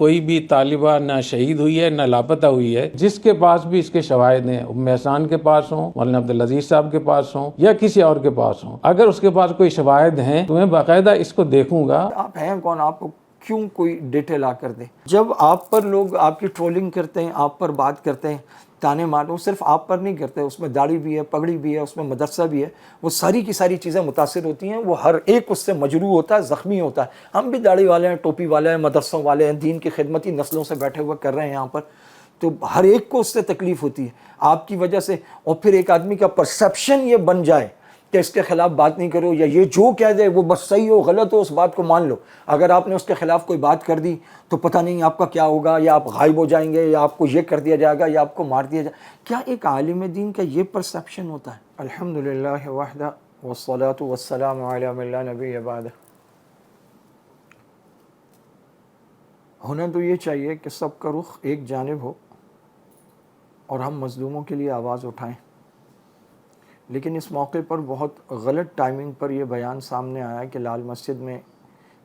کوئی بھی طالبہ نہ شہید ہوئی ہے نہ لاپتہ ہوئی ہے. جس کے پاس بھی اس کے شواہد ہیں، ام احسان کے پاس ہوں، مولانا عبدالعزیز صاحب کے پاس ہوں یا کسی اور کے پاس ہوں، اگر اس کے پاس کوئی شواہد ہیں تو میں باقاعدہ اس کو دیکھوں گا. آپ ہیں کون؟ آپ کو کیوں کوئی ڈیٹیل آ کر دیں؟ جب آپ پر لوگ آپ کی ٹرولنگ کرتے ہیں، آپ پر بات کرتے ہیں، تانے مارو، صرف آپ پر نہیں کرتے، اس میں داڑھی بھی ہے، پگڑی بھی ہے، اس میں مدرسہ بھی ہے، وہ ساری کی ساری چیزیں متاثر ہوتی ہیں. وہ ہر ایک اس سے مجروح ہوتا ہے، زخمی ہوتا ہے. ہم بھی داڑھی والے ہیں، ٹوپی والے ہیں، مدرسوں والے ہیں، دین کی خدمتی نسلوں سے بیٹھے ہوئے کر رہے ہیں یہاں پر، تو ہر ایک کو اس سے تکلیف ہوتی ہے آپ کی وجہ سے. اور پھر ایک آدمی کا پرسیپشن یہ بن جائے کہ اس کے خلاف بات نہیں کرو، یا یہ جو کہہ دے وہ بس صحیح ہو غلط ہو اس بات کو مان لو. اگر آپ نے اس کے خلاف کوئی بات کر دی تو پتہ نہیں آپ کا کیا ہوگا، یا آپ غائب ہو جائیں گے، یا آپ کو یہ کر دیا جائے گا، یا آپ کو مار دیا جائے گا. کیا ایک عالم دین کا یہ پرسیپشن ہوتا ہے؟ الحمدللہ وحدہ والصلاة والسلام علی من لا نبی بعدہ. ہونا تو یہ چاہیے کہ سب کا رخ ایک جانب ہو اور ہم مظلوموں کے لیے آواز اٹھائیں. لیکن اس موقع پر بہت غلط ٹائمنگ پر یہ بیان سامنے آیا کہ لال مسجد میں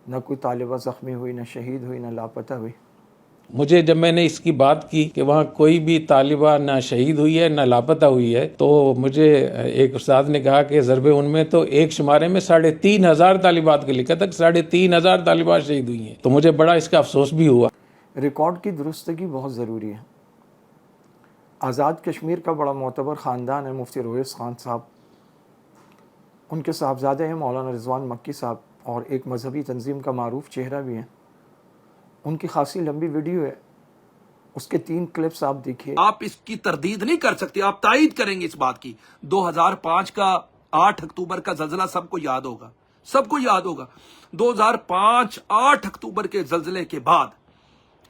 نہ کوئی طالبہ زخمی ہوئی، نہ شہید ہوئی، نہ لاپتہ ہوئی. مجھے جب میں نے اس کی بات کی کہ وہاں کوئی بھی طالبہ نہ شہید ہوئی ہے نہ لاپتہ ہوئی ہے، تو مجھے ایک استاد نے کہا کہ ضرب ان میں تو ایک شمارے میں 3,500 طالبات کے لکھا تک 3,500 طالبات شہید ہوئی ہیں. تو مجھے بڑا اس کا افسوس بھی ہوا. ریکارڈ کی درستگی بہت ضروری ہے. آزاد کشمیر کا بڑا معتبر خاندان ہے مفتی رویس خان صاحب، ان کے صاحبزادے ہیں مولانا رضوان مکی صاحب، اور ایک مذہبی تنظیم کا معروف چہرہ بھی ہیں. ان کی خاصی لمبی ویڈیو ہے، اس کے 3 کلپس آپ دیکھیے. آپ اس کی تردید نہیں کر سکتے، آپ تائید کریں گے اس بات کی. 2005 کا 8 اکتوبر کا زلزلہ سب کو یاد ہوگا، سب کو یاد ہوگا. 2005 8 اکتوبر کے زلزلے کے بعد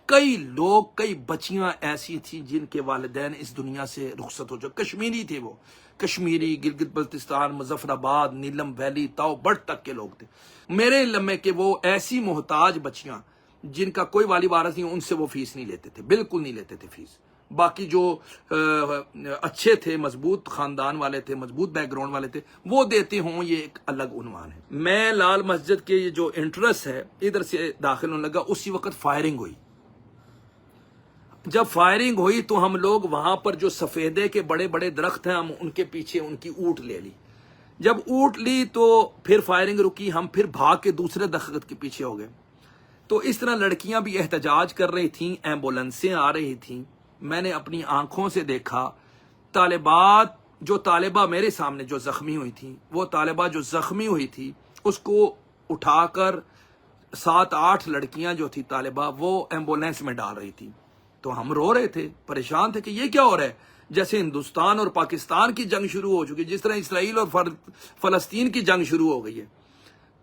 کئی لوگ، کئی بچیاں ایسی تھیں جن کے والدین اس دنیا سے رخصت ہو چکے. کشمیری تھے، وہ کشمیری، گلگت بلتستان، مظفر آباد، نیلم ویلی، تاؤ بٹ تک کے لوگ تھے. میرے علم میں کہ وہ ایسی محتاج بچیاں جن کا کوئی والی وارث نہیں، ان سے وہ فیس نہیں لیتے تھے، بالکل نہیں لیتے تھے فیس. باقی جو اچھے تھے، مضبوط خاندان والے تھے، مضبوط بیک گراؤنڈ والے تھے، وہ دیتے ہوں، یہ ایک الگ عنوان ہے. میں لال مسجد کے یہ جو انٹرسٹ ہے ادھر سے داخل ہونے لگا، اسی وقت فائرنگ ہوئی. جب فائرنگ ہوئی تو ہم لوگ وہاں پر جو سفیدے کے بڑے بڑے درخت ہیں، ہم ان کے پیچھے ان کی اونٹ لے لی. جب اونٹ لی تو پھر فائرنگ رکی، ہم پھر بھاگ کے دوسرے درخت کے پیچھے ہو گئے. تو اس طرح لڑکیاں بھی احتجاج کر رہی تھیں، ایمبولنسیں آ رہی تھیں. میں نے اپنی آنکھوں سے دیکھا طالبات، جو طالبہ میرے سامنے جو زخمی ہوئی تھیں، وہ طالبہ جو زخمی ہوئی تھی اس کو اٹھا کر 7-8 لڑکیاں جو تھی طالبہ وہ ایمبولینس میں ڈال رہی تھی. تو ہم رو رہے تھے، پریشان تھے کہ یہ کیا ہو رہا ہے. جیسے ہندوستان اور پاکستان کی جنگ شروع ہو چکی، جس طرح اسرائیل اور فلسطین کی جنگ شروع ہو گئی ہے.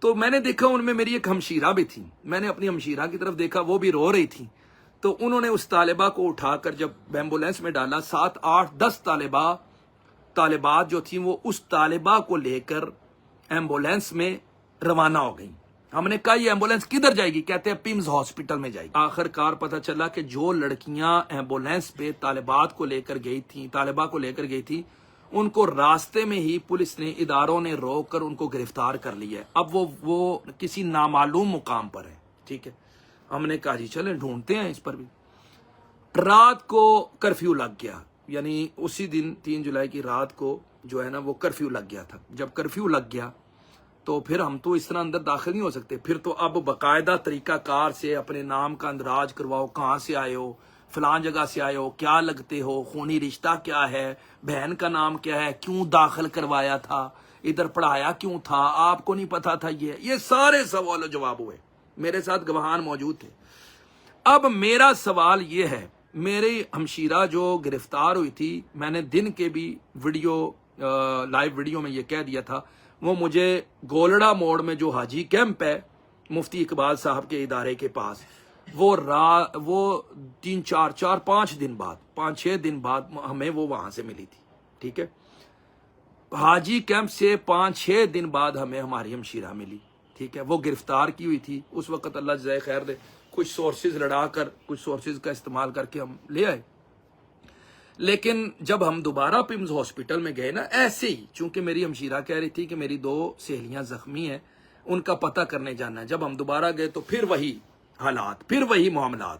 تو میں نے دیکھا ان میں میری ایک ہمشیرہ بھی تھی، میں نے اپنی ہمشیرہ کی طرف دیکھا، وہ بھی رو رہی تھی. تو انہوں نے اس طالبہ کو اٹھا کر جب ایمبولینس میں ڈالا، 7-8-10 طالبات جو تھیں وہ اس طالبہ کو لے کر ایمبولینس میں روانہ ہو گئیں. ہم نے کہا یہ ایمبولینس کدھر جائے گی؟ کہتے ہیں پیمز ہاسپٹل میں جائے گی. آخر کار پتہ چلا کہ جو لڑکیاں ایمبولینس پہ طالبات کو لے کر گئی تھیں، طالبہ کو لے کر گئی تھی، ان کو راستے میں ہی پولیس نے، اداروں نے روک کر ان کو گرفتار کر لیا ہے. اب وہ کسی نامعلوم مقام پر ہے. ٹھیک ہے، ہم نے کہا جی چلیں ڈھونڈتے ہیں اس پر بھی. رات کو کرفیو لگ گیا، یعنی اسی دن 3 جولائی کی رات کو جو ہے نا وہ کرفیو لگ گیا تھا. جب کرفیو لگ گیا تو پھر ہم تو اس طرح اندر داخل نہیں ہو سکتے. پھر تو اب باقاعدہ طریقہ کار سے اپنے نام کا اندراج کرواؤ، کہاں سے آئے ہو، فلان جگہ سے آئے ہو، کیا لگتے ہو، خونی رشتہ کیا ہے، بہن کا نام کیا ہے، کیوں داخل کروایا تھا، ادھر پڑھایا کیوں تھا، آپ کو نہیں پتا تھا. یہ سارے سوال و جواب ہوئے، میرے ساتھ گواہان موجود تھے. اب میرا سوال یہ ہے، میری ہمشیرہ جو گرفتار ہوئی تھی، میں نے دن کے بھی لائیو ویڈیو میں یہ کہہ دیا تھا، وہ مجھے گولڑا موڑ میں جو حاجی کیمپ ہے مفتی اقبال صاحب کے ادارے کے پاس، وہ 5-6 دن بعد ہمیں وہ وہاں سے ملی تھی. ٹھیک ہے، حاجی کیمپ سے 5-6 دن بعد ہمیں ہماری ہمشیرہ ملی. ٹھیک ہے، وہ گرفتار کی ہوئی تھی اس وقت. اللہ جزائے خیر دے، کچھ سورسز لڑا کر، کچھ سورسز کا استعمال کر کے ہم لے آئے. لیکن جب ہم دوبارہ پیمز ہاسپٹل میں گئے نا، ایسے ہی، چونکہ میری ہمشیرہ کہہ رہی تھی کہ میری 2 سہیلیاں زخمی ہیں، ان کا پتہ کرنے جانا ہے. جب ہم دوبارہ گئے تو پھر وہی حالات، پھر وہی معاملات.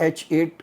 H8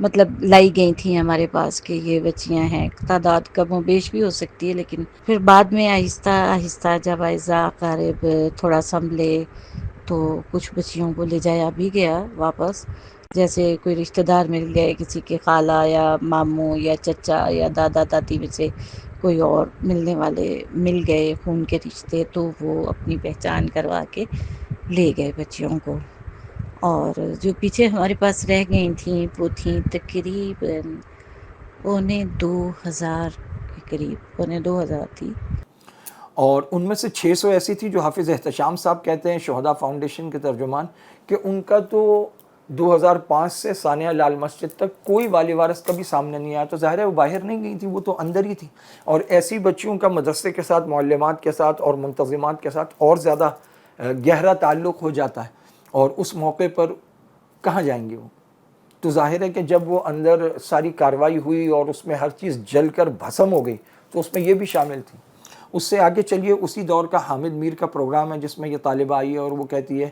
مطلب لائی گئی تھیں ہمارے پاس کہ یہ بچیاں ہیں. تعداد کم و بیش بھی ہو سکتی ہے، لیکن پھر بعد میں آہستہ آہستہ جب اعزاء اقارب تھوڑا سنبھلے تو کچھ بچیوں کو لے جایا بھی گیا واپس. جیسے کوئی رشتہ دار مل گئے، کسی کے خالہ یا ماموں یا چچا یا دادا دادی میں سے کوئی اور ملنے والے مل گئے خون کے رشتے، تو وہ اپنی پہچان کروا کے لے گئے بچیوں کو. اور جو پیچھے ہمارے پاس رہ گئی تھیں وہ تھیں تقریباً 2,500 کے قریب، 2,500 تھی. اور ان میں سے 600 ایسی تھی جو حافظ احتشام صاحب کہتے ہیں، شہداء فاؤنڈیشن کے ترجمان، کہ ان کا تو 2005 سے ثانیہ لال مسجد تک کوئی والی وارث کبھی سامنے نہیں آیا. تو ظاہر ہے وہ باہر نہیں گئی تھی، وہ تو اندر ہی تھی. اور ایسی بچیوں کا مدرسے کے ساتھ، معلمات کے ساتھ اور منتظمات کے ساتھ اور زیادہ گہرا تعلق ہو جاتا ہے. اور اس موقع پر کہاں جائیں گے وہ؟ تو ظاہر ہے کہ جب وہ اندر ساری کارروائی ہوئی اور اس میں ہر چیز جل کر بھسم ہو گئی تو اس میں یہ بھی شامل تھی. اس سے آگے چلیے، اسی دور کا حامد میر کا پروگرام ہے جس میں یہ طالبہ آئی ہے اور وہ کہتی ہے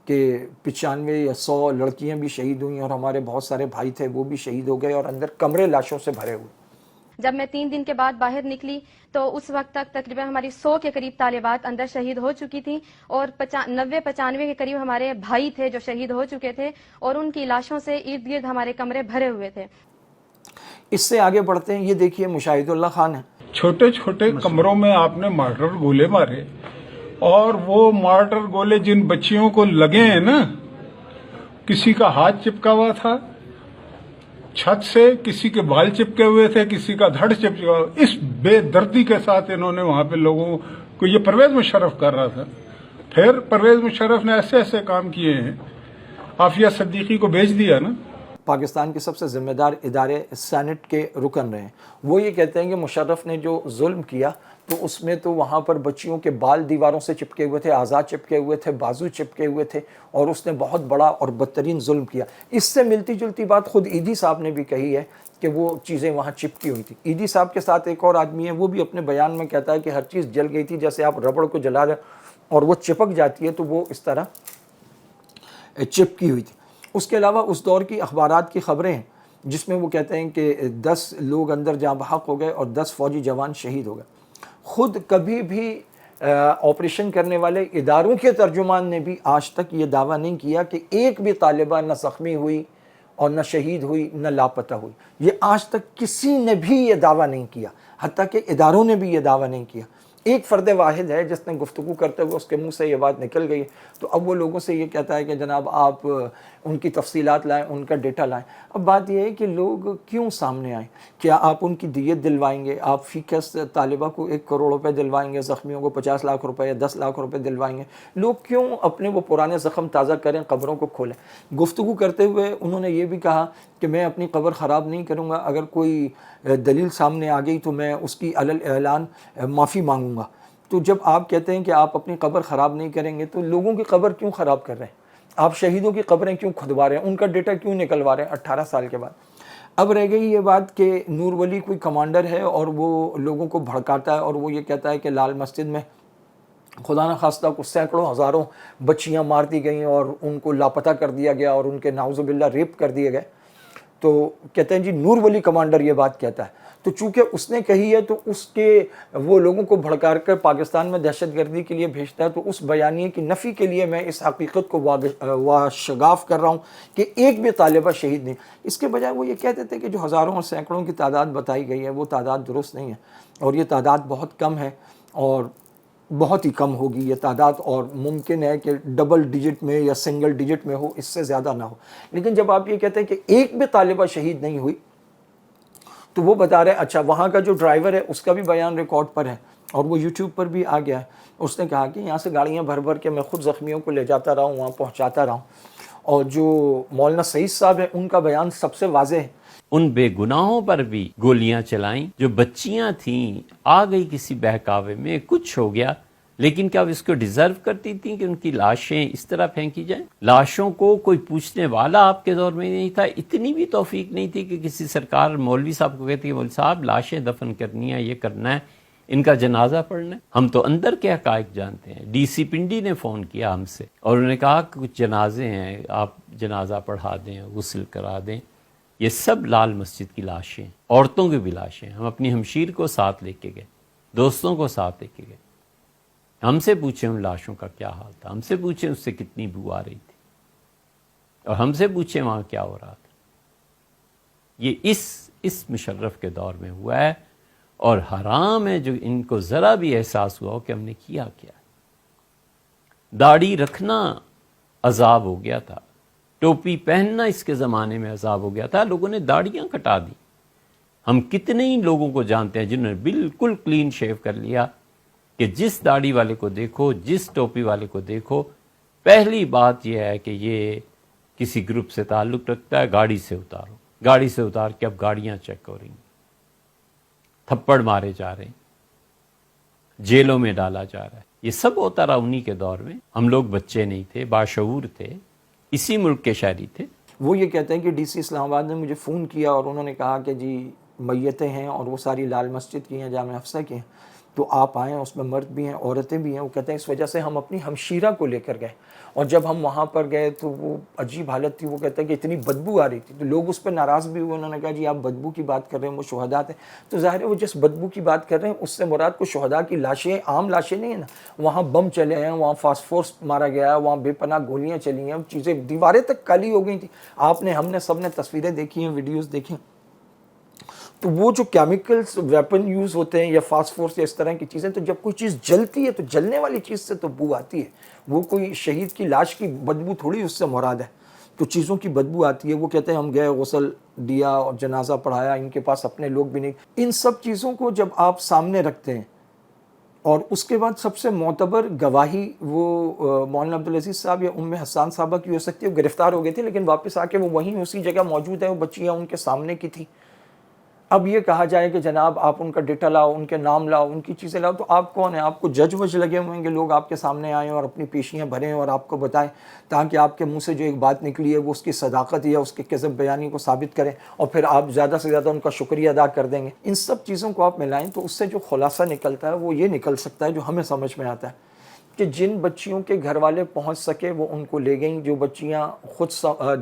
کہ 95 یا 100 لڑکیاں بھی شہید ہوئیں اور ہمارے بہت سارے بھائی تھے وہ بھی شہید ہو گئے اور اندر کمرے لاشوں سے بھرے ہوئے. جب میں 3 دن کے بعد باہر نکلی تو اس وقت تک تقریباً ہماری 100 کے قریب طالبات اندر شہید ہو چکی تھیں، اور 90-95 کے قریب ہمارے بھائی تھے جو شہید ہو چکے تھے، اور ان کی لاشوں سے ارد گرد ہمارے کمرے بھرے ہوئے تھے. اس سے آگے بڑھتے ہیں، یہ دیکھیے مشاہد اللہ خان ہے. چھوٹے چھوٹے کمروں میں آپ نے مارٹر گولے مارے، اور وہ مارٹر گولے جن بچیوں کو لگے ہیں نا، کسی کا ہاتھ چپکا ہوا تھا چھت سے، کسی کے بال چپکے ہوئے تھے، کسی کا دھڑ چپکا ہوا. اس بے دردی کے ساتھ انہوں نے وہاں پہ لوگوں کو، یہ پرویز مشرف کر رہا تھا، پھر پرویز مشرف نے ایسے ایسے کام کیے ہیں. عافیہ صدیقی کو بھیج دیا نا. پاکستان کے سب سے ذمہ دار ادارے سینٹ کے رکن رہے ہیں. وہ یہ کہتے ہیں کہ مشرف نے جو ظلم کیا تو اس میں تو وہاں پر بچیوں کے بال دیواروں سے چپکے ہوئے تھے، اعضاء چپکے ہوئے تھے، بازو چپکے ہوئے تھے، اور اس نے بہت بڑا اور بدترین ظلم کیا. اس سے ملتی جلتی بات خود ایدھی صاحب نے بھی کہی ہے کہ وہ چیزیں وہاں چپکی ہوئی تھی. ایدھی صاحب کے ساتھ ایک اور آدمی ہے، وہ بھی اپنے بیان میں کہتا ہے کہ ہر چیز جل گئی تھی، جیسے آپ ربڑ کو جلا رہے اور وہ چپک جاتی ہے تو وہ اس طرح چپکی ہوئی تھی. اس کے علاوہ اس دور کی اخبارات کی خبریں ہیں جس میں وہ کہتے ہیں کہ 10 لوگ اندر جاں بحق ہو گئے اور 10 فوجی جوان شہید ہو گئے. خود کبھی بھی آپریشن کرنے والے اداروں کے ترجمان نے بھی آج تک یہ دعویٰ نہیں کیا کہ ایک بھی طالبہ نہ زخمی ہوئی اور نہ شہید ہوئی نہ لاپتہ ہوئی. یہ آج تک کسی نے بھی یہ دعویٰ نہیں کیا، حتیٰ کہ اداروں نے بھی یہ دعویٰ نہیں کیا. ایک فرد واحد ہے جس نے گفتگو کرتے ہوئے اس کے منہ سے یہ بات نکل گئی. تو اب وہ لوگوں سے یہ کہتا ہے کہ جناب آپ ان کی تفصیلات لائیں، ان کا ڈیٹا لائیں. اب بات یہ ہے کہ لوگ کیوں سامنے آئیں؟ کیا آپ ان کی دیت دلوائیں گے؟ آپ فی کس طالبہ کو 1 کروڑ روپے دلوائیں گے؟ زخمیوں کو 50 لاکھ روپے یا 10 لاکھ روپے دلوائیں گے؟ لوگ کیوں اپنے وہ پرانے زخم تازہ کریں، قبروں کو کھولیں؟ گفتگو کرتے ہوئے انہوں نے یہ بھی کہا کہ میں اپنی قبر خراب نہیں کروں گا، اگر کوئی دلیل سامنے آ گئی تو میں اس کی علی الاعلان معافی مانگوں گا. تو جب آپ کہتے ہیں کہ آپ اپنی قبر خراب نہیں کریں گے تو لوگوں کی قبر کیوں خراب کر رہے ہیں؟ آپ شہیدوں کی قبریں کیوں کھدوا رہے ہیں؟ ان کا ڈیٹا کیوں نکلوا رہے ہیں 18 سال کے بعد؟ اب رہ گئی یہ بات کہ نور ولی کوئی کمانڈر ہے اور وہ لوگوں کو بھڑکاتا ہے اور وہ یہ کہتا ہے کہ لال مسجد میں خدا نہ خواستہ کو سینکڑوں ہزاروں بچیاں مار دی گئیں اور ان کو لاپتہ کر دیا گیا اور ان کے نعوذ باللہ ریپ کر دیے گئے. تو کہتے ہیں جی نور ولی کمانڈر یہ بات کہتا ہے. تو چونکہ اس نے کہی ہے تو اس کے وہ لوگوں کو بھڑکا کر پاکستان میں دہشت گردی کے لیے بھیجتا ہے. تو اس بیانیے کی نفی کے لیے میں اس حقیقت کو واشگاف کر رہا ہوں کہ ایک بھی طالبہ شہید نہیں. اس کے بجائے وہ یہ کہتے تھے کہ جو ہزاروں اور سینکڑوں کی تعداد بتائی گئی ہے وہ تعداد درست نہیں ہے اور یہ تعداد بہت کم ہے اور بہت ہی کم ہوگی یہ تعداد، اور ممکن ہے کہ ڈبل ڈیجٹ میں یا سنگل ڈیجٹ میں ہو، اس سے زیادہ نہ ہو. لیکن جب آپ یہ کہتے ہیں کہ ایک بھی طالبہ شہید نہیں ہوئی تو وہ بتا رہے ہیں اچھا وہاں کا جو ڈرائیور ہے اس کا بھی بیان ریکارڈ پر ہے اور وہ یوٹیوب پر بھی آ گیا ہے. اس نے کہا کہ یہاں سے گاڑیاں بھر بھر کے میں خود زخمیوں کو لے جاتا رہا ہوں، وہاں پہنچاتا رہا ہوں. اور جو مولانا سعید صاحب ہیں ان کا بیان سب سے واضح ہے. ان بے گناہوں پر بھی گولیاں چلائیں، جو بچیاں تھیں آ گئی کسی بہکاوے میں، کچھ ہو گیا، لیکن کیا وہ اس کو ڈیزرو کرتی تھیں کہ ان کی لاشیں اس طرح پھینکی جائیں؟ لاشوں کو کوئی پوچھنے والا آپ کے دور میں نہیں تھا. اتنی بھی توفیق نہیں تھی کہ کسی سرکار مولوی صاحب کو کہتی کہ مولوی صاحب لاشیں دفن کرنی ہے، یہ کرنا ہے، ان کا جنازہ پڑھنا ہے. ہم تو اندر کے حقائق جانتے ہیں. ڈی سی پنڈی نے فون کیا ہم سے اور انہوں نے کہا کہ کچھ جنازے ہیں، آپ جنازہ پڑھا دیں، غسل کرا دیں. یہ سب لال مسجد کی لاشیں، عورتوں کی بھی لاشیں. ہم اپنی ہمشیر کو ساتھ لے کے گئے، دوستوں کو ساتھ لے کے گئے. ہم سے پوچھیں ان لاشوں کا کیا حال تھا، ہم سے پوچھیں اس سے کتنی بو آ رہی تھی، اور ہم سے پوچھیں وہاں کیا ہو رہا تھا. یہ اس مشرف کے دور میں ہوا ہے، اور حرام ہے جو ان کو ذرا بھی احساس ہوا ہو کہ ہم نے کیا کیا. داڑھی رکھنا عذاب ہو گیا تھا، ٹوپی پہننا اس کے زمانے میں عذاب ہو گیا تھا. لوگوں نے داڑھیاں کٹا دی. ہم کتنے ہی لوگوں کو جانتے ہیں جنہوں نے بالکل کلین شیو کر لیا کہ جس داڑھی والے کو دیکھو، جس ٹوپی والے کو دیکھو، پہلی بات یہ ہے کہ یہ کسی گروپ سے تعلق رکھتا ہے، گاڑی سے اتارو. گاڑی سے اتار کے اب گاڑیاں چیک ہو رہی ہیں، تھپڑ مارے جا رہے ہیں، جیلوں میں ڈالا جا رہا ہے. یہ سب ہوتا رہا انہی کے دور میں. ہم لوگ بچے نہیں تھے، باشعور تھے، اسی ملک کے شہری تھے. وہ یہ کہتے ہیں کہ ڈی سی اسلام آباد نے مجھے فون کیا اور انہوں نے کہا کہ جی میتیں ہیں اور وہ ساری لال مسجد کی ہیں، جامع حفصہ کی ہیں، تو آپ آئیں، اس میں مرد بھی ہیں، عورتیں بھی ہیں. وہ کہتے ہیں اس وجہ سے ہم اپنی ہمشیرہ کو لے کر گئے، اور جب ہم وہاں پر گئے تو وہ عجیب حالت تھی. وہ کہتے ہیں کہ اتنی بدبو آ رہی تھی تو لوگ اس پہ ناراض بھی ہوئے. انہوں نے کہا جی آپ بدبو کی بات کر رہے ہیں، وہ شہداء ہیں. تو ظاہر ہے وہ جس بدبو کی بات کر رہے ہیں اس سے مراد کو شہداء کی لاشیں، عام لاشیں نہیں ہیں نا. وہاں بم چلے ہیں، وہاں فاسفورس مارا گیا ہے، وہاں بے پناہ گولیاں چلی ہیں، چیزیں دیواریں تک کالی ہو گئی تھیں. ہم نے سب نے تصویریں دیکھی ہیں، ویڈیوز دیکھی. تو وہ جو کیمیکلز ویپن یوز ہوتے ہیں یا فاسفورس یا اس طرح کی چیزیں، تو جب کوئی چیز جلتی ہے تو جلنے والی چیز سے تو بو آتی ہے. وہ کوئی شہید کی لاش کی بدبو تھوڑی اس سے مراد ہے، تو چیزوں کی بدبو آتی ہے. وہ کہتے ہیں ہم گئے، غسل دیا اور جنازہ پڑھایا، ان کے پاس اپنے لوگ بھی نہیں. ان سب چیزوں کو جب آپ سامنے رکھتے ہیں، اور اس کے بعد سب سے معتبر گواہی وہ مولانا عبدالعزیز صاحب یا حسان صاحبہ کی ہو سکتی ہے. وہ گرفتار ہو گئے تھے لیکن واپس آ کے وہ وہیں اسی جگہ موجود ہیں، وہ بچیاں ان کے سامنے کی تھی. اب یہ کہا جائے کہ جناب آپ ان کا ڈیٹا لاؤ، ان کے نام لاؤ، ان کی چیزیں لاؤ، تو آپ کون ہیں؟ آپ کو جج وج لگے ہوئے ہیں کہ لوگ آپ کے سامنے آئیں اور اپنی پیشیاں بھریں اور آپ کو بتائیں، تاکہ آپ کے منہ سے جو ایک بات نکلی ہے وہ اس کی صداقت یا اس کے کذب بیانی کو ثابت کریں، اور پھر آپ زیادہ سے زیادہ ان کا شکریہ ادا کر دیں گے. ان سب چیزوں کو آپ ملائیں تو اس سے جو خلاصہ نکلتا ہے وہ یہ نکل سکتا ہے جو ہمیں سمجھ میں آتا ہے کہ جن بچیوں کے گھر والے پہنچ سکے وہ ان کو لے گئیں، جو بچیاں خود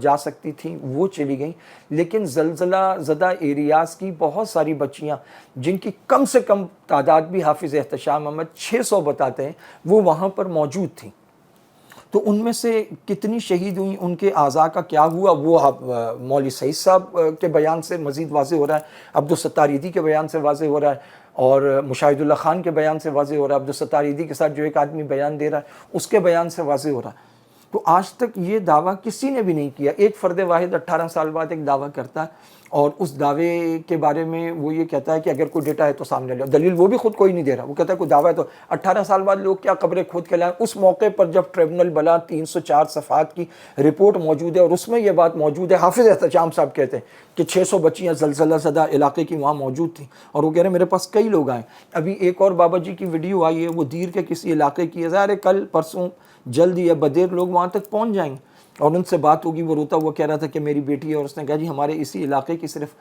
جا سکتی تھیں وہ چلی گئیں. لیکن زلزلہ زدہ ایریاز کی بہت ساری بچیاں جن کی کم سے کم تعداد بھی حافظ احتشام احمد 600 بتاتے ہیں، وہ وہاں پر موجود تھیں. تو ان میں سے کتنی شہید ہوئیں، ان کے اعضاء کا کیا ہوا، وہ مولوی سعید صاحب کے بیان سے مزید واضح ہو رہا ہے، عبدالستار عیدی کے بیان سے واضح ہو رہا ہے، اور مشاہد اللہ خان کے بیان سے واضح ہو رہا ہے. عبدالستار عیدی کے ساتھ جو ایک آدمی بیان دے رہا ہے اس کے بیان سے واضح ہو رہا ہے. تو آج تک یہ دعویٰ کسی نے بھی نہیں کیا. ایک فرد واحد 18 سال بعد ایک دعویٰ کرتا ہے، اور اس دعوے کے بارے میں وہ یہ کہتا ہے کہ اگر کوئی ڈیٹا ہے تو سامنے لے. دلیل وہ بھی خود کوئی نہیں دے رہا. وہ کہتا ہے کوئی دعویٰ ہے تو 18 سال بعد لوگ کیا قبریں کھود کے لائیں. اس موقع پر جب ٹریبونل بلا 304 صفحات کی رپورٹ موجود ہے اور اس میں یہ بات موجود ہے، حافظ احتشام صاحب کہتے ہیں کہ 600 بچیاں زلزلہ زدہ علاقے کی وہاں موجود تھیں، اور وہ کہہ رہے ہیں میرے پاس کئی لوگ آئے. ابھی ایک اور بابا جی کی ویڈیو آئی ہے، وہ دیر کے کسی علاقے کی ہے. ظاہر ہے کل پرسوں جلد یا بدیر لوگ وہاں تک پہنچ جائیں گے اور ان سے بات ہوگی. وہ روتا ہوا کہہ رہا تھا کہ میری بیٹی ہے، اور اس نے کہا جی ہمارے اسی علاقے کی صرف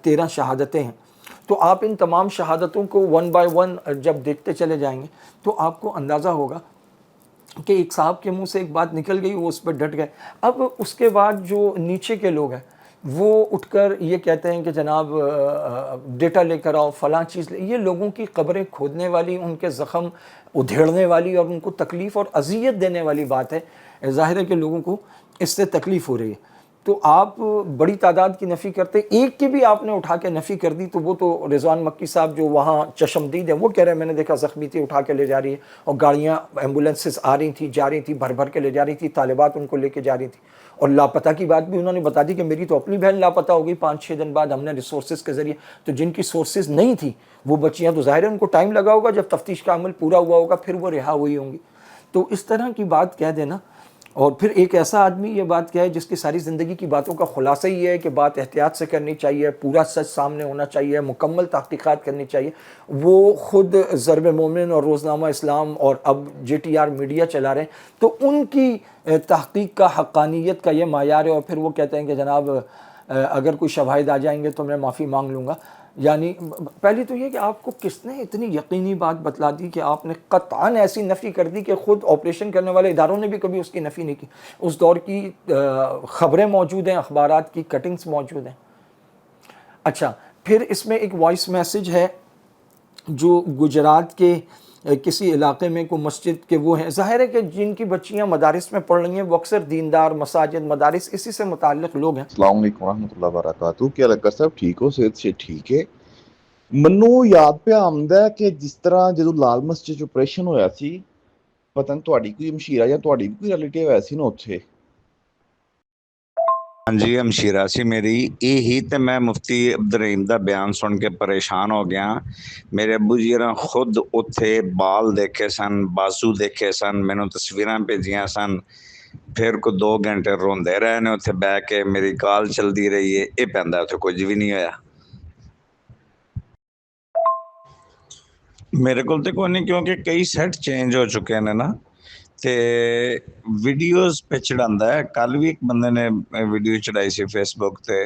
13 شہادتیں ہیں. تو آپ ان تمام شہادتوں کو 1 بائی 1 جب دیکھتے چلے جائیں گے تو آپ کو اندازہ ہوگا کہ ایک صاحب کے منہ سے ایک بات نکل گئی، وہ اس پہ ڈٹ گئے. اب اس کے بعد جو نیچے کے لوگ ہیں وہ اٹھ کر یہ کہتے ہیں کہ جناب ڈیٹا لے کر آؤ، فلاں چیز لے. یہ لوگوں کی قبریں کھودنے والی، ان کے زخم ادھیڑنے والی اور ان کو تکلیف اور اذیت دینے والی بات ہے. ظاہر ہے کہ لوگوں کو اس سے تکلیف ہو رہی ہے. تو آپ بڑی تعداد کی نفی کرتے، ایک کی بھی آپ نے اٹھا کے نفی کر دی تو وہ تو رضوان مکی صاحب جو وہاں چشمدید ہیں وہ کہہ رہے ہیں میں نے دیکھا زخمی تھی، اٹھا کے لے جا رہی ہے، اور گاڑیاں ایمبولینسز آ رہی تھیں، جا رہی تھیں، بھر بھر کے لے جا رہی تھی، طالبات ان کو لے کے جا رہی تھی. اور لاپتہ کی بات بھی انہوں نے بتا دی کہ میری تو اپنی بہن لاپتہ ہو گئی 5-6 دن بعد، ہم نے ریسورسز کے ذریعے. تو جن کی سورسز نہیں تھی وہ بچیاں تو ظاہر ہے ان کو ٹائم لگا ہوگا، جب تفتیش کا عمل پورا ہوا ہوگا پھر وہ رہا ہوئی ہوں گی. تو اس طرح کی بات کہہ دینا، اور پھر ایک ایسا آدمی یہ بات کہے جس کی ساری زندگی کی باتوں کا خلاصہ یہ ہے کہ بات احتیاط سے کرنی چاہیے، پورا سچ سامنے ہونا چاہیے، مکمل تحقیقات کرنی چاہیے. وہ خود ضرب مومن اور روزنامہ اسلام اور اب JTR میڈیا چلا رہے ہیں، تو ان کی تحقیق کا، حقانیت کا یہ معیار ہے. اور پھر وہ کہتے ہیں کہ جناب اگر کوئی شواہد آ جائیں گے تو میں معافی مانگ لوں گا. یعنی پہلی تو یہ کہ آپ کو کس نے اتنی یقینی بات بتلا دی کہ آپ نے قطعاً ایسی نفی کر دی کہ خود آپریشن کرنے والے اداروں نے بھی کبھی اس کی نفی نہیں کی. اس دور کی خبریں موجود ہیں، اخبارات کی کٹنگز موجود ہیں. اچھا پھر اس میں ایک وائس میسج ہے جو گجرات کے کسی علاقے میں کوئی مسجد کے وہ ہیں، ظاہر ہے کہ جن کی بچیاں مدارس میں پڑھ رہی ہیں وہ اکثر دیندار، مساجد، مدارس اسی سے متعلق لوگ ہیں۔ السلام علیکم ورحمۃ اللہ وبرکاتہ۔ کیا لگا صاحب ٹھیک ہو؟ صحت سے ٹھیک ہے؟ منو یاد پہ آمدا ہے کہ جس طرح جدو لال مسجد آپریشن ہویا سی، پتہ نہیں تہاڈی کوئی مشیرہ یا تہاڈی کوئی ریلیٹیو ایسی نا اتھے؟ ہاں جی ہمشیرہ سی میری یہی تے میں مفتی عبدالرحیم دا بیان سن کے پریشان ہو گیا۔ میرے ابو جی نے خود اتھے بال دیکھے سن، بازو دیکھے سن، مینوں تصویراں بھیجیاں سن، پھر کو 2 گھنٹے روندے رہے نے اتھے بہ کے، میری کال چلدی رہی ہے، یہ پہندا اتھے کچھ بھی نہیں ہویا۔ میرے کول تے کوئی نہیں، کیونکہ کئی سیٹ چینج ہو چکے ہیں نا، تے ویڈیوز پہ چڑھاندا ہے۔ کل بھی ایک بندے نے ویڈیو چڑھائی سی فیس بک تے،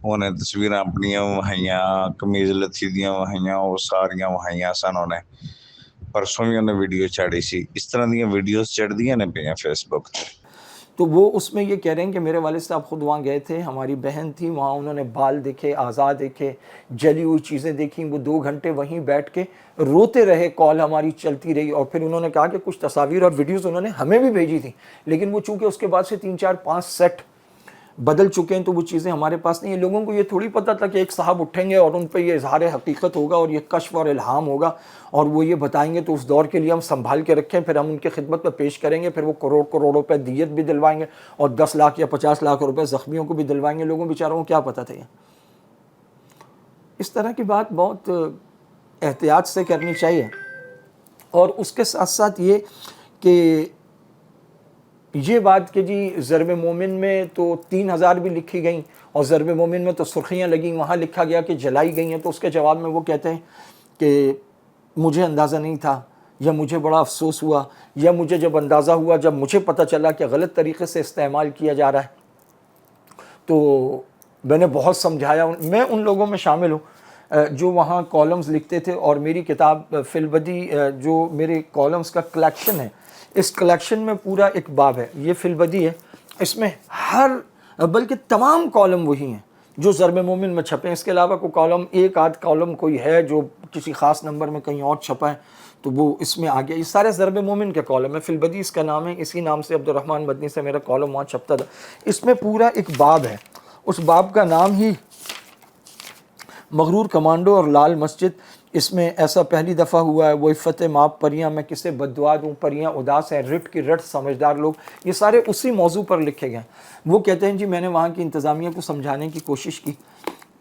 انہیں تصویراں اپنیاں وہائیاں، قمیض لتھی دیاں وہائیاں، وہ ساریاں وہائیاں سن انہیں۔ پرسوں بھی انہیں ویڈیو چڑھی سی، اس طرح دیاں ویڈیوز چڑھ دیاں نے پہ فیس بک تے۔ تو وہ اس میں یہ کہہ رہے ہیں کہ میرے والد صاحب خود وہاں گئے تھے، ہماری بہن تھی وہاں، انہوں نے بال دیکھے، اعضاء دیکھے، جلی ہوئی چیزیں دیکھیں، وہ 2 گھنٹے وہیں بیٹھ کے روتے رہے، کال ہماری چلتی رہی، اور پھر انہوں نے کہا کہ کچھ تصاویر اور ویڈیوز انہوں نے ہمیں بھی بھیجی تھیں، لیکن وہ چونکہ اس کے بعد سے 3 4 5 سیٹ بدل چکے ہیں تو وہ چیزیں ہمارے پاس نہیں ہیں۔ لوگوں کو یہ تھوڑی پتہ تھا کہ ایک صاحب اٹھیں گے اور ان پہ یہ اظہار حقیقت ہوگا اور یہ کشف اور الہام ہوگا اور وہ یہ بتائیں گے، تو اس دور کے لیے ہم سنبھال کے رکھیں، پھر ہم ان کے خدمت میں پیش کریں گے، پھر وہ کروڑوں روپے دیت بھی دلوائیں گے اور 10 لاکھ یا 50 لاکھ روپے زخمیوں کو بھی دلوائیں گے۔ لوگوں بیچاروں کو کیا پتہ تھا یہ؟ اس طرح کی بات بہت احتیاط سے کرنی چاہیے۔ اور اس کے ساتھ ساتھ یہ کہ یہ بات کہ جی ضرب مومن میں تو 3000 بھی لکھی گئیں اور ضرب مومن میں تو سرخیاں لگیں، وہاں لکھا گیا کہ جلائی گئی ہیں، تو اس کے جواب میں وہ کہتے ہیں کہ مجھے اندازہ نہیں تھا، یا مجھے بڑا افسوس ہوا، یا مجھے جب اندازہ ہوا، جب مجھے پتہ چلا کہ غلط طریقے سے استعمال کیا جا رہا ہے تو میں نے بہت سمجھایا۔ میں ان لوگوں میں شامل ہوں جو وہاں کالمز لکھتے تھے، اور میری کتاب فی البدی جو میرے کالمز کا کلیکشن ہے، اس کلیکشن میں پورا ایک باب ہے، یہ فی البدی ہے، اس میں بلکہ تمام کالم وہی ہیں جو ضرب مومن میں چھپے ہیں۔ اس کے علاوہ کوئی کالم، ایک آدھ کالم کوئی ہے جو کسی خاص نمبر میں کہیں اور چھپا ہے تو وہ اس میں آ گیا۔ یہ سارے ضرب مومن کے کالم ہیں، فی البدی اس کا نام ہے، اسی نام سے عبدالرحمن مدنی سے میرا کالم وہاں چھپتا تھا۔ اس میں پورا ایک باب ہے، اس باب کا نام ہی مغرور کمانڈو اور لال مسجد۔ اس میں ایسا پہلی دفعہ ہوا ہے، وہ عفت ماپ پریاں میں کسے بددعا دوں، پریاں اداس ہیں، رٹ کی رٹ سمجھدار لوگ، یہ سارے اسی موضوع پر لکھے گئے ہیں۔ وہ کہتے ہیں جی میں نے وہاں کی انتظامیہ کو سمجھانے کی کوشش کی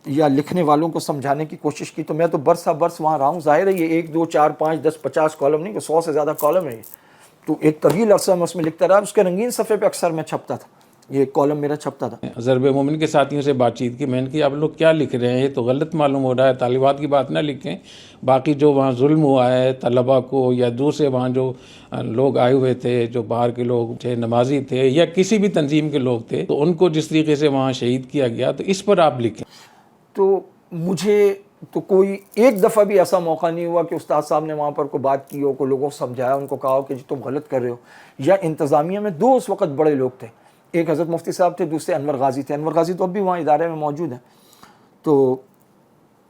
یا لکھنے والوں کو سمجھانے کی کوشش کی، تو میں تو برسا برس وہاں رہا ہوں، ظاہر ہے یہ 1 2 4 5 10 50 کالم نہیں، 100 سے زیادہ کالم ہے یہ، تو ایک طویل عرصہ میں اس میں لکھتا رہا، اس کے رنگین صفحے پہ اکثر میں چھپتا تھا، یہ کالم میرا چھپتا تھا۔ ضرب مومن کے ساتھیوں سے بات چیت کی، میں نے کہا آپ لوگ کیا لکھ رہے ہیں، یہ تو غلط معلوم ہو رہا ہے، طالبات کی بات نہ لکھیں، باقی جو وہاں ظلم ہوا ہے طلبہ کو یا دوسرے وہاں جو لوگ آئے ہوئے تھے، جو باہر کے لوگ تھے، نمازی تھے یا کسی بھی تنظیم کے لوگ تھے، تو ان کو جس طریقے سے وہاں شہید کیا گیا، تو اس پر آپ لکھیں۔ تو مجھے تو کوئی ایک دفعہ بھی ایسا موقع نہیں ہوا کہ استاد صاحب نے وہاں پر کوئی بات کی ہو، کوئی لوگوں کو سمجھایا، ان کو کہا ہو کہ جی تم غلط کر رہے ہو، یا انتظامیہ میں 2 اس وقت بڑے لوگ تھے، ایک حضرت مفتی صاحب تھے، دوسرے انور غازی تھے، انور غازی تو اب بھی وہاں ادارے میں موجود ہیں، تو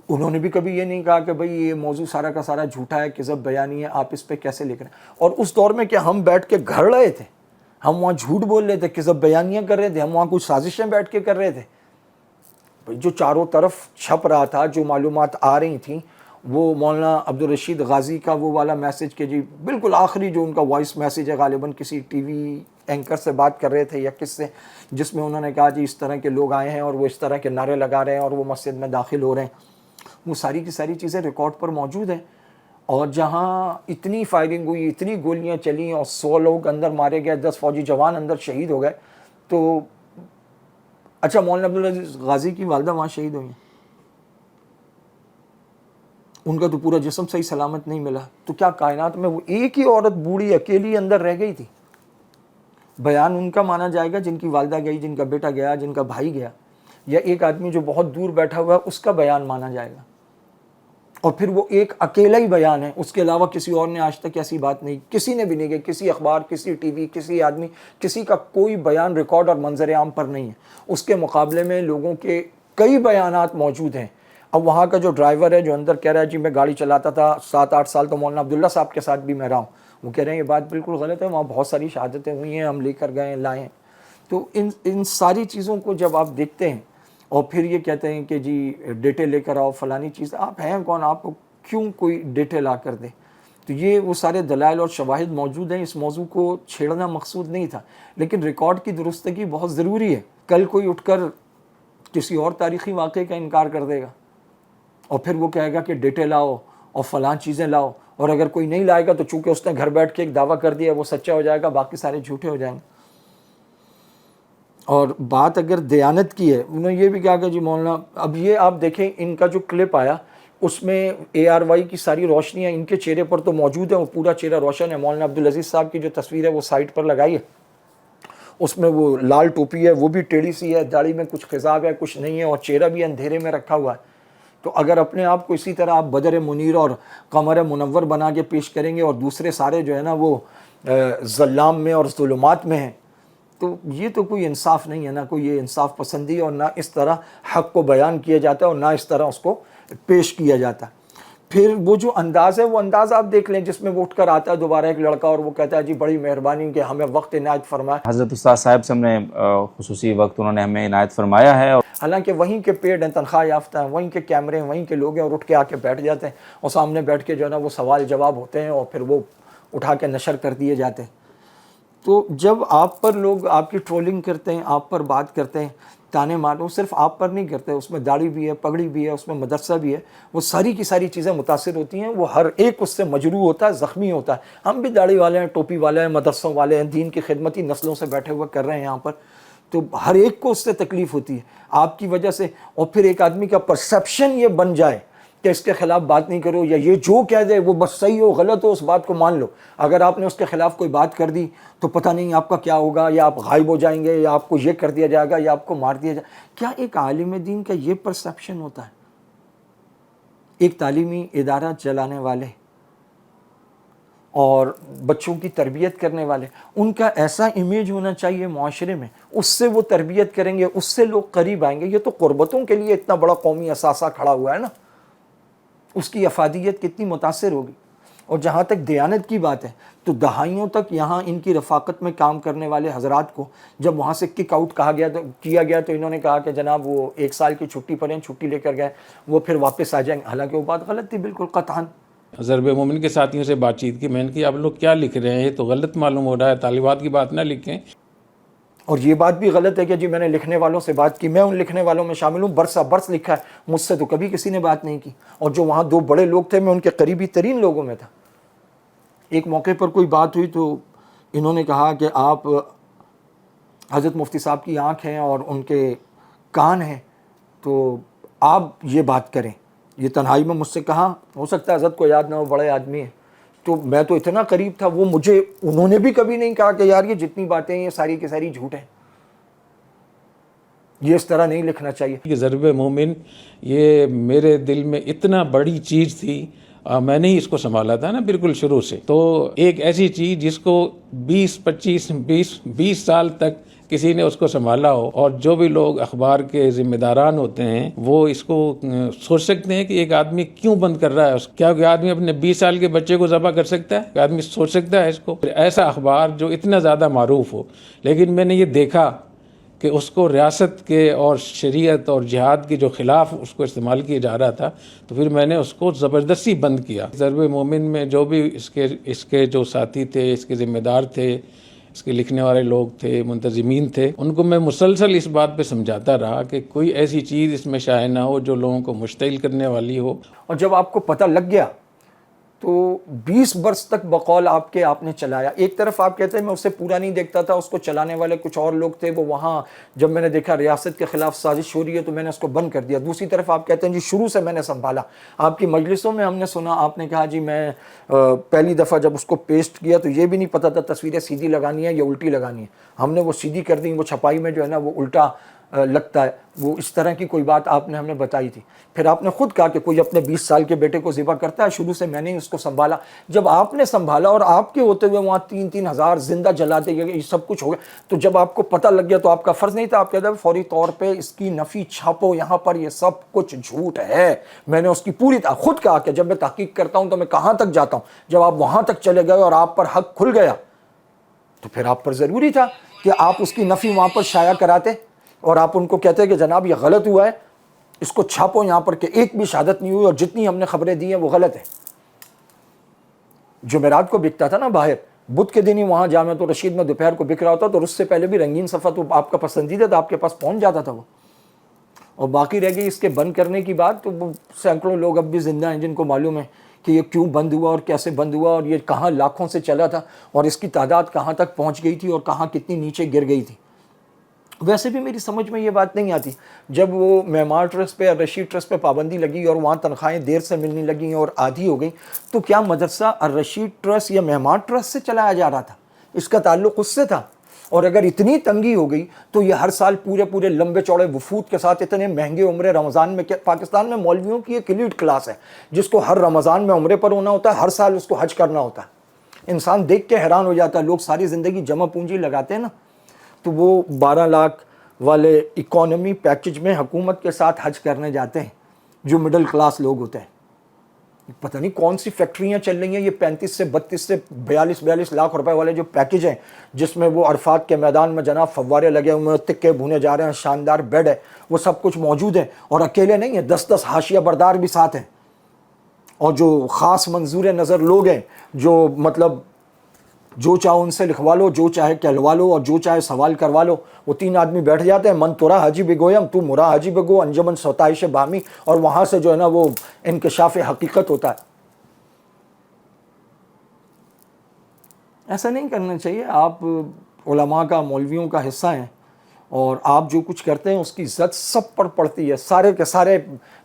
انہوں نے بھی کبھی یہ نہیں کہا کہ بھئی یہ موضوع سارا کا سارا جھوٹا ہے، کذب بیانی ہے، آپ اس پہ کیسے لکھ رہے ہیں۔ اور اس دور میں کہ ہم بیٹھ کے گھڑ رہے تھے، ہم وہاں جھوٹ بول رہے تھے، کذب بیانیاں کر رہے تھے، ہم وہاں کچھ سازشیں بیٹھ کے کر رہے تھے، جو چاروں طرف چھپ رہا تھا، جو معلومات آ رہی تھیں، وہ مولانا عبدالرشید غازی کا وہ والا میسج کہ جی بالکل آخری جو ان کا وائس میسج ہے، غالباً کسی ٹی وی اینکر سے بات کر رہے تھے یا کس سے، جس میں انہوں نے کہا جی اس طرح کے لوگ آئے ہیں اور وہ اس طرح کے نعرے لگا رہے ہیں اور وہ مسجد میں داخل ہو رہے ہیں، وہ ساری کی ساری چیزیں ریکارڈ پر موجود ہیں۔ اور جہاں اتنی فائرنگ ہوئی، اتنی گولیاں چلیں اور 100 لوگ اندر مارے گئے، 10 فوجی جوان اندر شہید ہو گئے، تو اچھا مولانا عبدالعزیز غازی کی والدہ وہاں شہید ہوئی ہیں، ان کا تو پورا جسم صحیح سلامت نہیں ملا، تو کیا کائنات میں وہ ایک ہی عورت بوڑھی اکیلی اندر رہ گئی تھی؟ بیان ان کا مانا جائے گا جن کی والدہ گئی، جن کا بیٹا گیا، جن کا بھائی گیا، یا ایک آدمی جو بہت دور بیٹھا ہوا ہے اس کا بیان مانا جائے گا؟ اور پھر وہ ایک اکیلا ہی بیان ہے، اس کے علاوہ کسی اور نے آج تک ایسی بات نہیں، کسی نے بھی نہیں کی، کسی اخبار، کسی ٹی وی، کسی آدمی، کسی کا کوئی بیان ریکارڈ اور منظر عام پر نہیں ہے۔ اس کے مقابلے میں لوگوں کے کئی بیانات موجود ہیں اب وہاں کا جو ڈرائیور ہے جو اندر کہہ رہا ہے جی میں گاڑی چلاتا تھا 7-8 سال، تو مولانا عبداللہ صاحب کے ساتھ بھی میں رہا ہوں، وہ کہہ رہے ہیں یہ بات بالکل غلط ہے، وہاں بہت ساری شہادتیں ہوئی ہیں، ہم لے کر گئے لائے ہیں۔ تو ان ساری چیزوں کو جب آپ دیکھتے ہیں اور پھر یہ کہتے ہیں کہ جی ڈیٹے لے کر آؤ فلانی چیز، آپ ہیں کون، آپ کو کیوں کوئی ڈیٹے لا کر دے؟ تو یہ وہ سارے دلائل اور شواہد موجود ہیں، اس موضوع کو چھیڑنا مقصود نہیں تھا، لیکن ریکارڈ کی درستگی بہت ضروری ہے۔ کل کوئی اٹھ کر کسی اور تاریخی واقعے کا انکار کر دے گا اور پھر وہ کہے گا کہ ڈیٹے لاؤ اور فلاں چیزیں لاؤ، اور اگر کوئی نہیں لائے گا تو چونکہ اس نے گھر بیٹھ کے ایک دعویٰ کر دیا وہ سچا ہو جائے گا، باقی سارے جھوٹے ہو جائیں گے۔ اور بات اگر دیانت کی ہے، انہوں نے یہ بھی کہا کہ جی مولانا، اب یہ آپ دیکھیں ان کا جو کلپ آیا اس میں ARY کی ساری روشنیاں ان کے چہرے پر تو موجود ہیں، وہ پورا چہرہ روشن ہے۔ مولانا عبدالعزیز صاحب کی جو تصویر ہے وہ سائٹ پر لگائی ہے، اس میں وہ لال ٹوپی ہے، وہ بھی ٹیڑھی سی ہے، داڑھی میں کچھ خضاب ہے کچھ نہیں ہے، اور چہرہ بھی اندھیرے میں رکھا ہوا ہے۔ تو اگر اپنے آپ کو اسی طرح آپ بدر منیر اور قمر منور بنا کے پیش کریں گے اور دوسرے سارے جو ہے نا وہ ظلام میں اور ظلمات میں ہیں، تو یہ تو کوئی انصاف نہیں ہے، نہ کوئی یہ انصاف پسندی، اور نہ اس طرح حق کو بیان کیا جاتا ہے اور نہ اس طرح اس کو پیش کیا جاتا ہے۔ پھر وہ جو انداز ہے، وہ انداز آپ دیکھ لیں جس میں وہ اٹھ کر آتا ہے دوبارہ ایک لڑکا اور وہ کہتا ہے جی بڑی مہربانی کہ ہمیں وقت عنایت فرمایا۔ حضرت استاد صاحب سے ہم نے خصوصی وقت انہوں نے ہمیں عنایت فرمایا ہے، اور حالانکہ وہیں کے پیڈ ہیں، تنخواہ یافتہ ہیں، وہیں کے کیمرے ہیں، وہیں کے لوگ ہیں، اور اٹھ کے آ کے بیٹھ جاتے ہیں اور سامنے بیٹھ کے جو ہے نا وہ سوال جواب ہوتے ہیں اور پھر وہ اٹھا کے نشر کر دیے جاتے ہیں۔ تو جب آپ پر لوگ آپ کی ٹرولنگ کرتے ہیں، آپ پر بات کرتے ہیں، تانے مارو، صرف آپ پر نہیں کرتے، اس میں داڑھی بھی ہے، پگڑی بھی ہے، اس میں مدرسہ بھی ہے، وہ ساری کی ساری چیزیں متاثر ہوتی ہیں، وہ ہر ایک اس سے مجروح ہوتا ہے، زخمی ہوتا ہے۔ ہم بھی داڑھی والے ہیں، ٹوپی والے ہیں، مدرسوں والے ہیں، دین کی خدمتی نسلوں سے بیٹھے ہوئے کر رہے ہیں یہاں پر، تو ہر ایک کو اس سے تکلیف ہوتی ہے آپ کی وجہ سے۔ اور پھر ایک آدمی کا پرسیپشن یہ بن جائے کہ اس کے خلاف بات نہیں کرو، یا یہ جو کہہ دے وہ بس صحیح ہو غلط ہو اس بات کو مان لو۔ اگر آپ نے اس کے خلاف کوئی بات کر دی تو پتہ نہیں آپ کا کیا ہوگا، یا آپ غائب ہو جائیں گے، یا آپ کو یہ کر دیا جائے گا، یا آپ کو مار دیا جائے گا۔ کیا ایک عالم دین کا یہ پرسیپشن ہوتا ہے؟ ایک تعلیمی ادارہ چلانے والے اور بچوں کی تربیت کرنے والے، ان کا ایسا امیج ہونا چاہیے معاشرے میں، اس سے وہ تربیت کریں گے، اس سے لوگ قریب آئیں گے۔ یہ تو قربتوں کے لیے اتنا بڑا قومی اثاثہ کھڑا ہوا ہے نا، اس کی افادیت کتنی متاثر ہوگی۔ اور جہاں تک دیانت کی بات ہے تو دہائیوں تک یہاں ان کی رفاقت میں کام کرنے والے حضرات کو جب وہاں سے کک آؤٹ کیا گیا تو انہوں نے کہا کہ جناب وہ 1 سال کی چھٹی پر ہیں، چھٹی لے کر گئے، وہ پھر واپس آ جائیں گے۔ حالانکہ وہ بات غلط تھی بالکل قطعاً۔ ضرب مومن کے ساتھیوں سے بات چیت کی، میں نے کہا آپ لوگ کیا لکھ رہے ہیں، یہ تو غلط معلوم ہو رہا ہے، طالبات کی بات نہ لکھیں۔ اور یہ بات بھی غلط ہے کہ جی میں نے لکھنے والوں سے بات کی، میں ان لکھنے والوں میں شامل ہوں، برسا برس لکھا ہے، مجھ سے تو کبھی کسی نے بات نہیں کی۔ اور جو وہاں 2 بڑے لوگ تھے میں ان کے قریبی ترین لوگوں میں تھا۔ ایک موقع پر کوئی بات ہوئی تو انہوں نے کہا کہ آپ حضرت مفتی صاحب کی آنکھ ہیں اور ان کے کان ہیں، تو آپ یہ بات کریں۔ یہ تنہائی میں مجھ سے کہا، ہو سکتا ہے حضرت کو یاد نہ ہو، بڑے آدمی ہیں، تو میں تو اتنا قریب تھا، وہ مجھے انہوں نے بھی کبھی نہیں کہا کہ یار یہ جتنی باتیں ہیں یہ ساری کی ساری جھوٹ ہیں، یہ اس طرح نہیں لکھنا چاہیے۔ یہ ضرب مومن یہ میرے دل میں اتنا بڑی چیز تھی، میں نے ہی اس کو سنبھالا تھا نا بالکل شروع سے۔ تو ایک ایسی چیز جس کو 20 سال تک کسی نے اس کو سنبھالا ہو، اور جو بھی لوگ اخبار کے ذمہ داران ہوتے ہیں وہ اس کو سوچ سکتے ہیں کہ ایک آدمی کیوں بند کر رہا ہے۔ کیا کوئی آدمی اپنے 20 سال کے بچے کو ذبح کر سکتا ہے؟ کوئی آدمی سوچ سکتا ہے اس کو؟ ایسا اخبار جو اتنا زیادہ معروف ہو، لیکن میں نے یہ دیکھا کہ اس کو ریاست کے اور شریعت اور جہاد کے جو خلاف اس کو استعمال کیا جا رہا تھا، تو پھر میں نے اس کو زبردستی بند کیا۔ ضرب مومن میں جو بھی اس کے جو ساتھی تھے، اس کے ذمہ دار تھے، اس کے لکھنے والے لوگ تھے، منتظمین تھے، ان کو میں مسلسل اس بات پہ سمجھاتا رہا کہ کوئی ایسی چیز اس میں شائع نہ ہو جو لوگوں کو مشتعل کرنے والی ہو۔ اور جب آپ کو پتہ لگ گیا تو 20 برس تک بقول آپ نے چلایا۔ ایک طرف آپ کہتے ہیں میں اسے پورا نہیں دیکھتا تھا، اس کو چلانے والے کچھ اور لوگ تھے، وہ وہاں جب میں نے دیکھا ریاست کے خلاف سازش ہو رہی ہے تو میں نے اس کو بند کر دیا۔ دوسری طرف آپ کہتے ہیں جی شروع سے میں نے سنبھالا۔ آپ کی مجلسوں میں ہم نے سنا، آپ نے کہا جی میں پہلی دفعہ جب اس کو پیسٹ کیا تو یہ بھی نہیں پتا تھا تصویریں سیدھی لگانی ہے یا الٹی لگانی ہے، ہم نے وہ سیدھی کر دی، وہ چھپائی میں جو ہے نا وہ الٹا لگتا ہے. وہ اس طرح کی کوئی بات آپ نے ہمیں بتائی تھی. پھر آپ نے خود کہا کہ کوئی اپنے 20 سال کے بیٹے کو ذبح کرتا ہے, شروع سے میں نے اس کو سنبھالا. جب آپ نے سنبھالا اور آپ کے ہوتے ہوئے وہاں 3-3 ہزار زندہ جلاتے گئے, یہ سب کچھ ہو گیا, تو جب آپ کو پتہ لگ گیا تو آپ کا فرض نہیں تھا, آپ کہتے ہیں فوری طور پہ اس کی نفی چھاپو, یہاں پر یہ سب کچھ جھوٹ ہے. میں نے اس کی پوری خود کہا کہ جب میں تحقیق کرتا ہوں تو میں کہاں تک جاتا ہوں, جب آپ وہاں تک چلے گئے اور آپ پر حق کھل گیا تو پھر آپ پر ضروری تھا کہ آپ اس کی نفی وہاں پر شائع کراتے اور آپ ان کو کہتے کہ جناب یہ غلط ہوا ہے, اس کو چھاپو یہاں پر کہ ایک بھی شہادت نہیں ہوئی اور جتنی ہم نے خبریں دی ہیں وہ غلط ہے. جمعرات کو بکتا تھا نا باہر, بدھ کے دن ہی وہاں جامعۃ الرشید میں دوپہر کو بک رہا ہوتا, تو اس سے پہلے بھی رنگین صفحہ تو آپ کا پسندیدہ تھا, آپ کے پاس پہنچ جاتا تھا وہ. اور باقی رہ گئی اس کے بند کرنے کی بات, تو سینکڑوں لوگ اب بھی زندہ ہیں جن کو معلوم ہے کہ یہ کیوں بند ہوا اور کیسے بند ہوا اور یہ کہاں لاکھوں سے چلا تھا اور اس کی تعداد کہاں تک پہنچ گئی تھی اور کہاں کتنی نیچے گر گئی تھی. ویسے بھی میری سمجھ میں یہ بات نہیں آتی, جب وہ معمار ٹرسٹ پہ اور رشید ٹرسٹ پہ پابندی لگی اور وہاں تنخواہیں دیر سے ملنے لگیں اور آدھی ہو گئیں, تو کیا مدرسہ الرشید ٹرسٹ یا معمار ٹرسٹ سے چلایا جا رہا تھا؟ اس کا تعلق اس سے تھا. اور اگر اتنی تنگی ہو گئی تو یہ ہر سال پورے لمبے چوڑے وفود کے ساتھ اتنے مہنگے عمرے رمضان میں, پاکستان میں مولویوں کی ایک ایلیٹ کلاس ہے جس کو ہر رمضان میں عمرے پر ہونا ہوتا ہے, ہر سال اس کو حج کرنا ہوتا ہے. انسان دیکھ کے حیران ہو جاتا ہے, لوگ ساری زندگی جمع پونجی لگاتے ہیں نا, تو وہ 12 لاکھ والے اکانومی پیکج میں حکومت کے ساتھ حج کرنے جاتے ہیں جو مڈل کلاس لوگ ہوتے ہیں. پتہ نہیں کون سی فیکٹریاں چل رہی ہیں, یہ 35 سے 32 سے 42 لاکھ روپے والے جو پیکج ہیں, جس میں وہ عرفات کے میدان میں جناب فوارے لگے ہوئے ہیں, تکے بھونے جا رہے ہیں, شاندار بیڈ ہے, وہ سب کچھ موجود ہے. اور اکیلے نہیں ہیں, 10 حاشیہ بردار بھی ساتھ ہیں, اور جو خاص منظور نظر لوگ ہیں جو مطلب جو چاہو ان سے لکھوا لو, جو چاہے کہلوا لو اور جو چاہے سوال کروا لو. وہ 3 آدمی بیٹھ جاتے ہیں, من تورا حاجی بگویم, تو مرا حاجی بگو, انجمن ستائش بامی, اور وہاں سے جو ہے نا وہ انکشاف حقیقت ہوتا ہے. ایسا نہیں کرنا چاہیے. آپ علماء کا, مولویوں کا حصہ ہیں اور آپ جو کچھ کرتے ہیں اس کی عزت سب پر پڑتی ہے, سارے کے سارے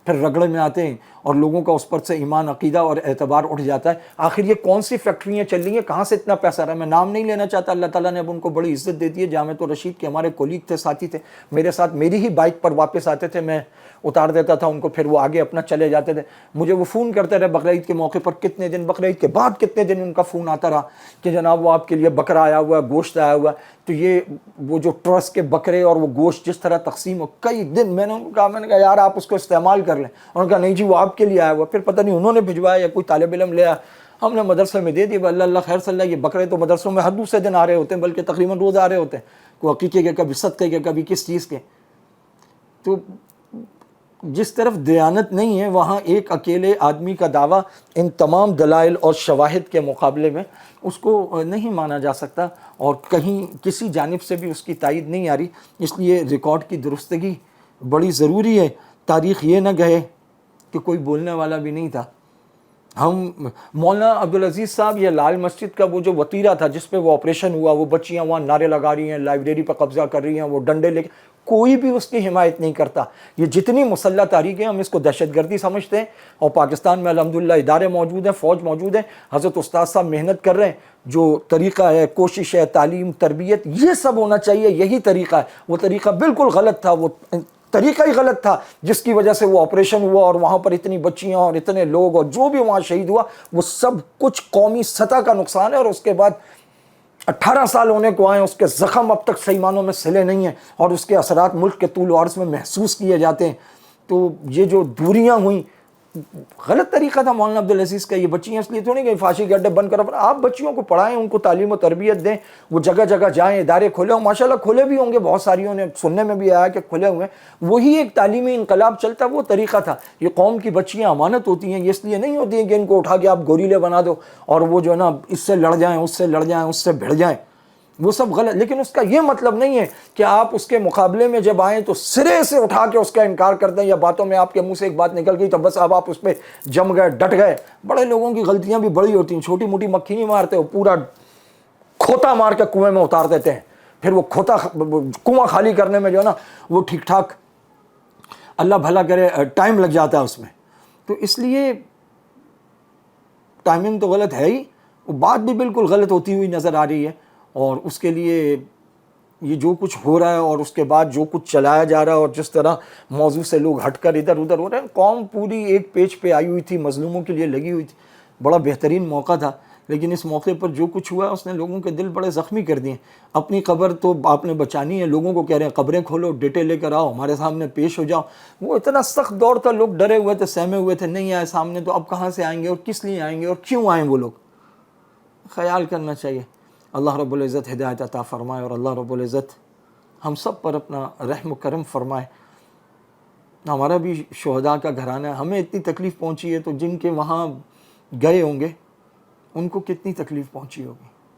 پھر رگڑے میں آتے ہیں اور لوگوں کا اس پر سے ایمان, عقیدہ اور اعتبار اٹھ جاتا ہے. آخر یہ کون سی فیکٹریاں چل رہی ہیں, کہاں سے اتنا پیسہ رہا ہے؟ میں نام نہیں لینا چاہتا, اللہ تعالیٰ نے اب ان کو بڑی عزت دے دی ہے. جامعۃ الرشید کے ہمارے کولیگ تھے, ساتھی تھے, میرے ساتھ میری ہی بائک پر واپس آتے تھے, میں اتار دیتا تھا ان کو, پھر وہ آگے اپنا چلے جاتے تھے. مجھے وہ فون کرتے رہے بقرعید کے موقع پر, کتنے دن, بقرعید کے بعد کتنے دن ان کا فون آتا رہا کہ جناب وہ آپ کے لیے بکرا آیا ہوا ہے, گوشت آیا ہوا ہے. تو یہ وہ جو ٹرسٹ کے بکرے اور وہ گوشت جس طرح تقسیم ہو, کئی دن میں نے کہا یار آپ اس کو استعمال کر لیں. انہوں نے کہا نہیں جی وہ آپ کے لیے آیا ہوا. پھر پتہ نہیں انہوں نے بھجوایا یا کوئی طالب علم لے آیا, ہم نے مدرسے میں دے دی. اللہ خیر صلی اللہ. یہ بکرے تو مدرسوں میں ہر دوسرے دن آ رہے ہوتے ہیں, بلکہ تقریباً روز آ رہے ہوتے ہیں, کوئی عقیقے کے, کبھی صدقے کے, کبھی کس چیز کے. تو جس طرف دیانت نہیں ہے وہاں ایک اکیلے آدمی کا دعویٰ ان تمام دلائل اور شواہد کے مقابلے میں اس کو نہیں مانا جا سکتا, اور کہیں کسی جانب سے بھی اس کی تائید نہیں آ رہی. اس لیے ریکارڈ کی درستگی بڑی ضروری ہے. تاریخ یہ نہ کہے کہ کوئی بولنے والا بھی نہیں تھا. ہم مولانا عبدالعزیز صاحب, یہ لال مسجد کا وہ جو وطیرہ تھا جس پہ وہ آپریشن ہوا, وہ بچیاں وہاں نعرے لگا رہی ہیں, لائبریری پہ قبضہ کر رہی ہیں, وہ ڈنڈے لے کے, کوئی بھی اس کی حمایت نہیں کرتا. یہ جتنی مسلح تحریک ہیں ہم اس کو دہشت گردی سمجھتے ہیں, اور پاکستان میں الحمدللہ ادارے موجود ہیں, فوج موجود ہے, حضرت استاد صاحب محنت کر رہے ہیں. جو طریقہ ہے, کوشش ہے, تعلیم, تربیت, یہ سب ہونا چاہیے, یہی طریقہ ہے. وہ طریقہ بالکل غلط تھا, وہ طریقہ ہی غلط تھا جس کی وجہ سے وہ آپریشن ہوا اور وہاں پر اتنی بچیاں اور اتنے لوگ اور جو بھی وہاں شہید ہوا, وہ سب کچھ قومی سطح کا نقصان ہے. اور اس کے بعد 18 سال ہونے کو آئے, اس کے زخم اب تک صحیح معنوں میں سلے نہیں ہیں اور اس کے اثرات ملک کے طول و عرض میں محسوس کیے جاتے ہیں. تو یہ جو دوریاں ہوئیں, غلط طریقہ تھا مولانا عبدالعزیز کا. یہ بچیاں اس لیے تھوڑی کہ پھانسی کے اڈے بند کرو, آپ بچیوں کو پڑھائیں, ان کو تعلیم و تربیت دیں, وہ جگہ جگہ جائیں, ادارے کھولے, اور ماشاءاللہ کھولے بھی ہوں گے, بہت ساریوں نے سننے میں بھی آیا کہ کھلے ہوئے ہیں. وہی ایک تعلیمی انقلاب چلتا, وہ طریقہ تھا. یہ قوم کی بچیاں امانت ہوتی ہیں, یہ اس لیے نہیں ہوتی ہیں کہ ان کو اٹھا کے آپ گوریلے بنا دو اور وہ جو ہے نا اس سے لڑ جائیں, اس سے لڑ جائیں, اس سے بھڑ جائیں. وہ سب غلط. لیکن اس کا یہ مطلب نہیں ہے کہ آپ اس کے مقابلے میں جب آئیں تو سرے سے اٹھا کے اس کا انکار کر دیں, یا باتوں میں آپ کے منہ سے ایک بات نکل گئی تو بس اب آپ اس پہ جم گئے, ڈٹ گئے. بڑے لوگوں کی غلطیاں بھی بڑی ہوتی ہیں, چھوٹی موٹی مکھی نہیں مارتے, وہ پورا کھوتا مار کے کنویں میں اتار دیتے ہیں. پھر وہ کھوتا کنواں خالی کرنے میں جو ہے نا وہ ٹھیک ٹھاک, اللہ بھلا کرے, ٹائم لگ جاتا ہے اس میں. تو اس لیے ٹائمنگ تو غلط ہے ہی, وہ بات بھی بالکل غلط ہوتی ہوئی نظر آ رہی ہے. اور اس کے لیے یہ جو کچھ ہو رہا ہے اور اس کے بعد جو کچھ چلایا جا رہا ہے اور جس طرح موضوع سے لوگ ہٹ کر ادھر ادھر ہو رہے ہیں، قوم پوری ایک پیج پہ آئی ہوئی تھی، مظلوموں کے لیے لگی ہوئی تھی، بڑا بہترین موقع تھا، لیکن اس موقع پر جو کچھ ہوا ہے اس نے لوگوں کے دل بڑے زخمی کر دیے۔ اپنی قبر تو آپ نے بچانی ہے، لوگوں کو کہہ رہے ہیں قبریں کھولو، ڈیٹے لے کر آؤ، ہمارے سامنے پیش ہو جاؤ۔ وہ اتنا سخت دور تھا، لوگ ڈرے ہوئے تھے، سہمے ہوئے تھے، نہیں آئے سامنے تو اب کہاں سے آئیں گے اور کس لیے آئیں گے اور کیوں آئیں وہ لوگ؟ خیال کرنا چاہیے۔ اللہ رب العزت ہدایت عطا فرمائے اور اللہ رب العزت ہم سب پر اپنا رحم و کرم فرمائے۔ ہمارا بھی شہداء کا گھرانہ ہے، ہمیں اتنی تکلیف پہنچی ہے تو جن کے وہاں گئے ہوں گے ان کو کتنی تکلیف پہنچی ہوگی۔